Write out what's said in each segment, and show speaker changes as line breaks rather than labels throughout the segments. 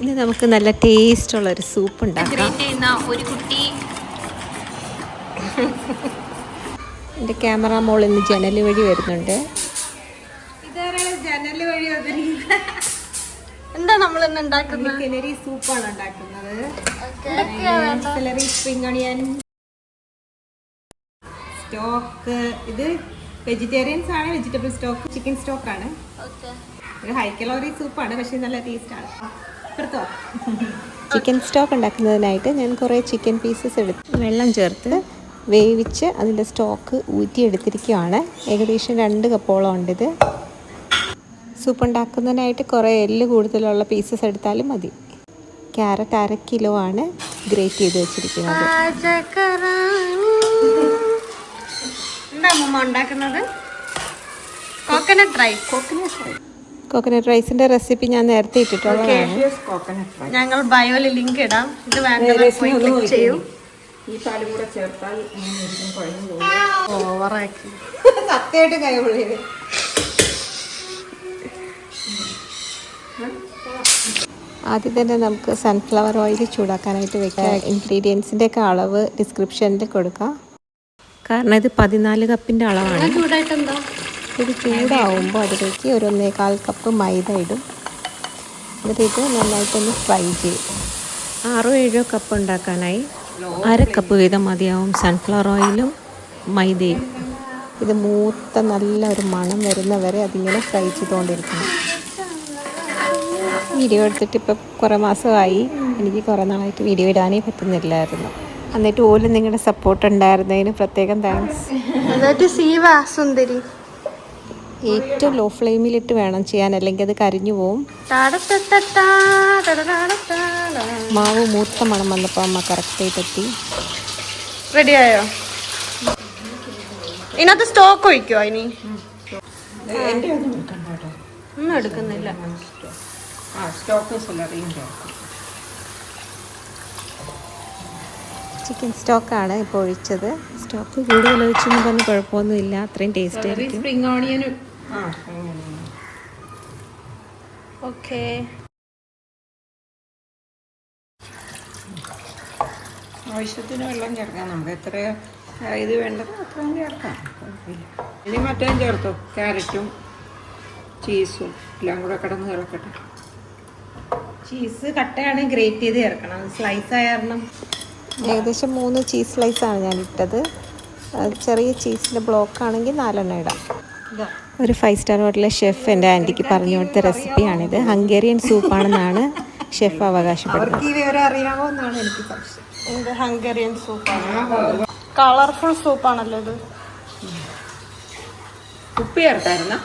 ഇനി നമുക്ക് നല്ല ടേസ്റ്റുള്ളൊരു സൂപ്പ് ഉണ്ടാക്കാം.
ഒരു കുട്ടി
എൻ്റെ ക്യാമറ മോളിൽ നിന്ന് ജനൽ വഴി വരുന്നുണ്ട്.
ജനൽ വഴി എന്താ നമ്മൾ ഉണ്ടാക്കുന്നത്?
കിനരി സൂപ്പാണ് ഉണ്ടാക്കുന്നത്. Celery, spring onion, stock. ഇത് വെജിറ്റേറിയൻസ് ആണ്. വെജിറ്റബിൾ സ്റ്റോക്ക്, ചിക്കൻ സ്റ്റോക്ക് ആണ്. ഒരു ഹൈ കലോറി സൂപ്പാണ്, പക്ഷേ നല്ല ടേസ്റ്റാണ്. ചിക്കൻ സ്റ്റോക്ക് ഉണ്ടാക്കുന്നതിനായിട്ട് ഞാൻ കുറേ ചിക്കൻ പീസസ് എടുത്ത് വെള്ളം ചേർത്ത് വേവിച്ച് അതിൻ്റെ സ്റ്റോക്ക് ഊറ്റിയെടുത്തിരിക്കുകയാണ്. ഏകദേശം 2 കപ്പോളം ഉണ്ടിത്. സൂപ്പ് ഉണ്ടാക്കുന്നതിനായിട്ട് കുറേ എല്ല് കൂടുതലുള്ള പീസസ് എടുത്താലും മതി. ക്യാരറ്റ് 1/2 കിലോ ആണ് ഗ്രേറ്റ് ചെയ്ത് വെച്ചിരിക്കുന്നത്.
എന്താ അമ്മ ഉണ്ടാക്കുന്നത്?
കോക്കനട്ട് റൈസിൻ്റെ റെസിപ്പി ഞാൻ നേരത്തെ ഇട്ടിട്ടുള്ളതാണ്.
ഞങ്ങൾ ബയോയിൽ ലിങ്ക് ഇടാം. ഇത് വേണ്ടത് ചെയ്യൂ.
ഈ പാലും കൂടെ ചേർത്താൽ
ഓവറാക്കി
സത്യമായിട്ട് കൈപൊള്ളി. ആദ്യം തന്നെ നമുക്ക് സൺഫ്ലവർ ഓയിൽ ചൂടാക്കാനായിട്ട് വെക്കാം. ഇൻഗ്രീഡിയൻസിൻ്റെ ഒക്കെ അളവ് ഡിസ്ക്രിപ്ഷനിൽ കൊടുക്കാം. കാരണം ഇത് 14 കപ്പിൻ്റെ അളവാണ്. ഇത് ചൂടാവുമ്പോൾ അതിലേക്ക് ഒരു 1.25 കപ്പ് മൈദ ഇടും. എന്നിട്ട് ഇത് നന്നായിട്ടൊന്ന് ഫ്രൈ ചെയ്യും. 6-7 കപ്പ് ഉണ്ടാക്കാനായി 1/2 കപ്പ് വീതം മതിയാവും സൺഫ്ലവർ ഓയിലും മൈദയും. ഇത് മൂത്ത നല്ലൊരു മണം വരുന്നവരെ അതിങ്ങനെ ഫ്രൈ ചെയ്തുകൊണ്ടിരിക്കണം. വീഡിയോ എടുത്തിട്ട് ഇപ്പം കുറേ മാസമായി. എനിക്ക് കുറേ നാളായിട്ട് വീഡിയോ ഇടാനേ പറ്റുന്നില്ലായിരുന്നു. എന്നിട്ട് പോലും നിങ്ങളുടെ സപ്പോർട്ട് ഉണ്ടായിരുന്നതിന് പ്രത്യേകം താങ്ക്സ്. ഏറ്റവും ലോ ഫ്ലെയിമിലിട്ട് വേണം ചെയ്യാൻ, അല്ലെങ്കിൽ അത് കരിഞ്ഞു പോവും. മാവ് മൂത്ത മണം വന്നപ്പോൾ അമ്മ കറക്റ്റായിട്ട് എത്തി.
റെഡിയായോ? ഇതിനകത്ത് സ്റ്റോക്ക് ഒഴിക്കോ? ഇനി ഒന്നും എടുക്കുന്നില്ല.
ചിക്കൻ സ്റ്റോക്കാണ് ഇപ്പോൾ ഒഴിച്ചത്. സ്റ്റോക്ക് കൂടുതൽ ഒഴിച്ചെന്ന് പറഞ്ഞ് കുഴപ്പമൊന്നുമില്ല, അത്രയും ടേസ്റ്റ് ആയിരിക്കും.
സ്പ്രിംഗ് ഓണിയനും ഓക്കെ.
ആവശ്യത്തിന് വെള്ളം ചേർക്കാം. നമുക്ക് എത്ര ഇത് വേണ്ടത് അത്രയും ചേർക്കാം. ഇനി മറ്റേ ചേർത്തോ, ക്യാരറ്റും ചീസും എല്ലാം കൂടെ കിടന്ന് ചേർക്കട്ടെ.
ചീസ് കട്ടയാണ്, ഗ്രേറ്റ് ചെയ്ത് ചേർക്കണം. സ്ലൈസ് ആയ കാരണം ഏകദേശം 3 ചീസ് സ്ലൈസാണ് ഞാൻ ഇട്ടത്. ചെറിയ ചീസിൻ്റെ ബ്ലോക്ക് ആണെങ്കിൽ 4 ഇടാം. ഒരു 5 സ്റ്റാർ ഹോട്ടലിലെ ഷെഫ് എൻ്റെ ആൻറ്റിക്ക് പറഞ്ഞു കൊടുത്ത റെസിപ്പിയാണിത്. ഹംഗേറിയൻ സൂപ്പാണെന്നാണ് ഷെഫ് അവകാശപ്പെടുന്നത്.
അറിയാമോ എന്നാണ് എനിക്ക് സംശയം. എന്ത് ഹംഗേറിയൻ സൂപ്പാണ്? കളർഫുൾ സൂപ്പാണല്ലോ ഇത്.
ഉപ്പ് ചേർത്തായിരുന്ന?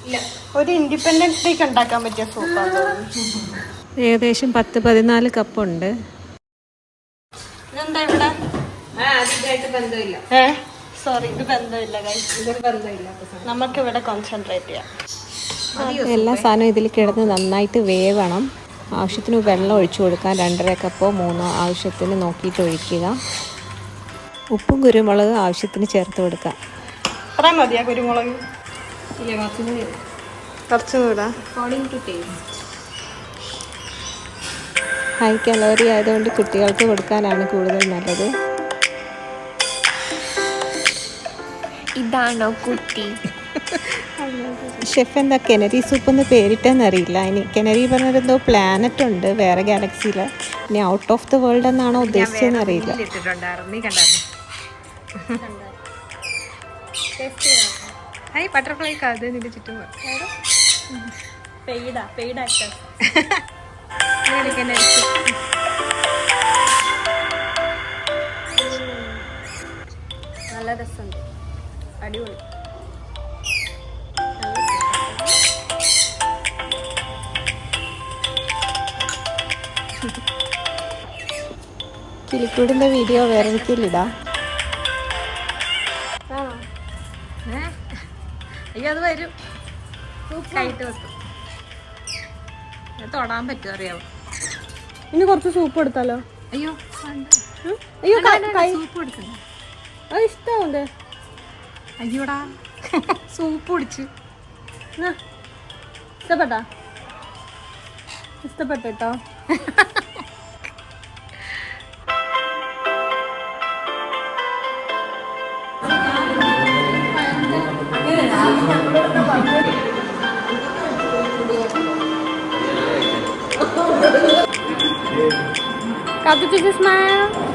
ഇല്ല, ഒരു ഇൻഡിപെൻഡൻസ് ഡേക്ക് ഉണ്ടാക്കാൻ പറ്റിയ സൂപ്പാണ്.
ഏകദേശം 10-14 കപ്പുണ്ട്.
ഇതെന്താ ഇവിടെ?
ബന്ധമില്ല.
സോറി, ഇത് ബന്ധമില്ല. നമുക്ക് ഇവിടെ കോൺസെൻട്രേറ്റ് ചെയ്യാം.
എല്ലാ സാധനവും ഇതിൽ കിടന്ന് നന്നായിട്ട് വേവണം. ആവശ്യത്തിന് വെള്ളം ഒഴിച്ചു കൊടുക്കാം. 2.5 കപ്പോ 3 ആവശ്യത്തിന് നോക്കിയിട്ട് ഒഴിക്കുക. ഉപ്പും കുരുമുളക് ആവശ്യത്തിന് ചേർത്ത് കൊടുക്കാം.
അത്ര മതിയാ കുരുമുളക്? കുറച്ചുകൂടാ.
ഹൈ കലോറി ആയതുകൊണ്ട് കുട്ടികൾക്ക് കൊടുക്കാനാണ് കൂടുതൽ നല്ലത്.
ഇതാണോ കുട്ടി?
ഷെഫ് എന്താ കെനരി സൂപ്പ് എന്ന് പേരിട്ടെന്നറിയില്ല. ഇനി കെനരി പറഞ്ഞെന്തോ പ്ലാനറ്റ് ഉണ്ട് വേറെ ഗാലക്സിയിൽ. ഇനി ഔട്ട് ഓഫ് ദ വേൾഡ് എന്നാണോ ഉദ്ദേശിച്ചതെന്ന് അറിയില്ല.
ബട്ടർഫ്ലൈ കാത് നിന്റെ ചുറ്റും നല്ല രസമുണ്ട്. അടിപൊളി.
കിളിക്കൂടിൻ്റെ വീഡിയോ വേറെ ഒരിക്കലിടാം.
അയ്യോ, അത് വരും. കൈട്ട് വെക്കും. തൊടാൻ പറ്റും, അറിയാവോ? ഇനി കുറച്ച് സൂപ്പ് എടുത്താലോ? അയ്യോ അയ്യോ, സൂപ്പ് എടുക്കണ്ട. അത് ഇഷ്ടമുണ്ട്. അയ്യോടാ, സൂപ്പ് കുടിച്ച് ഇഷ്ടപ്പെട്ടോ? Katu, just smile.